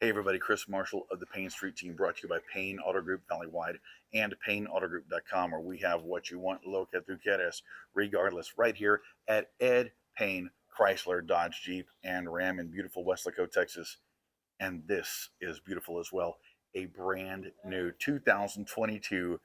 Hey everybody, Chris Marshall of the Payne Street Team, brought to you by Payne Auto Group Valleywide and PayneAutoGroup.com, where we have what you want, lo que tú quieres, regardless, right here at Ed Payne Chrysler, Dodge, Jeep, and Ram in beautiful Weslaco, Texas. And this is beautiful as well, a brand new 2022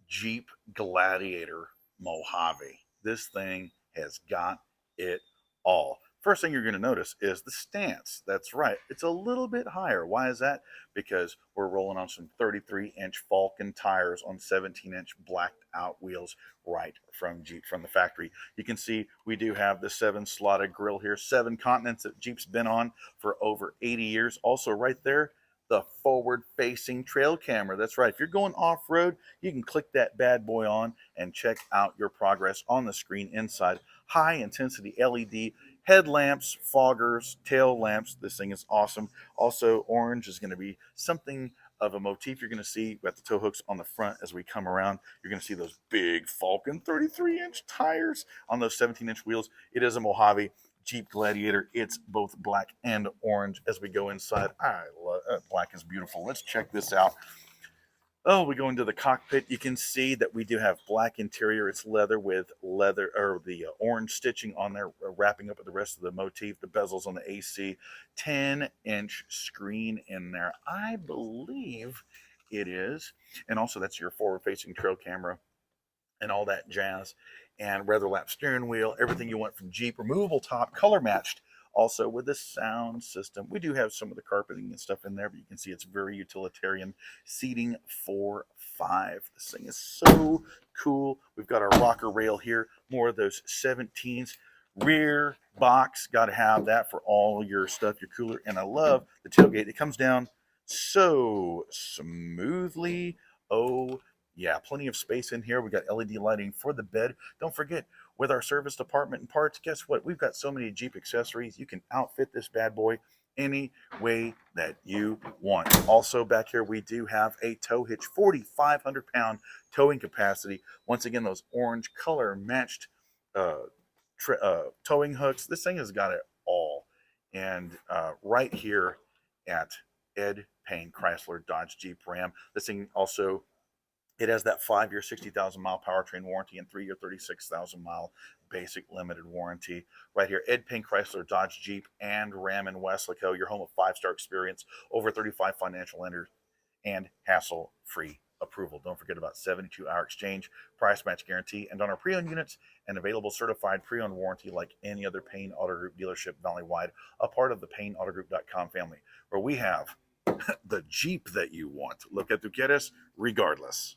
Jeep Gladiator Mojave. This thing has got it all. First thing you're going to notice is the stance. That's right. It's a little bit higher. Why is that? Because we're rolling on some 33-inch Falcon tires on 17-inch blacked out wheels right from Jeep, from the factory. You can see we do have the 7-slotted grill here, 7 continents that Jeep's been on for over 80 years. Also right there, the forward-facing trail camera. That's right. If you're going off-road, you can click that bad boy on and check out your progress on the screen inside. High-intensity LED headlamps, foggers, tail lamps. This thing is awesome. Also, orange is going to be something of a motif you're going to see. We've got the tow hooks on the front as we come around. You're going to see those big Falcon 33-inch tires on those 17-inch wheels. It is a Mojave Jeep Gladiator. It's both black and orange as we go inside. I love black is beautiful. Let's check this out. Oh, we go into the cockpit. You can see that we do have black interior. It's leather with leather or the orange stitching on there, wrapping up with the rest of the motif. The bezels on the AC, 10-inch screen in there, I believe it is. And also that's your forward-facing trail camera and all that jazz. And leather lap steering wheel, everything you want from Jeep. Removable top, color matched. Also with the sound system, we do have some of the carpeting and stuff in there, but you can see it's very utilitarian. Seating for 5. This thing is so cool. We've got our rocker rail here, more of those 17s. Rear box, got to have that for all your stuff, your cooler. And I love the tailgate. It comes down so smoothly. Oh, yeah, plenty of space in here. We got LED lighting for the bed. Don't forget, with our service department and parts, guess what? We've got so many Jeep accessories. You can outfit this bad boy any way that you want. Also back here, we do have a tow hitch, 4,500-pound towing capacity. Once again, those orange color matched towing hooks. This thing has got it all. And right here at Ed Payne Chrysler Dodge Jeep Ram, this thing also, it has that 5-year, 60,000-mile powertrain warranty and 3-year, 36,000-mile basic limited warranty. Right here, Ed Payne Chrysler, Dodge, Jeep, and Ram in Weslaco, your home of 5-star experience, over 35 financial lenders, and hassle-free approval. Don't forget about 72-hour exchange, price match guarantee, and on our pre-owned units, an available certified pre-owned warranty like any other Payne Auto Group dealership Valleywide, a part of the PayneAutoGroup.com family, where we have the Jeep that you want. Lo que tú quieres, regardless.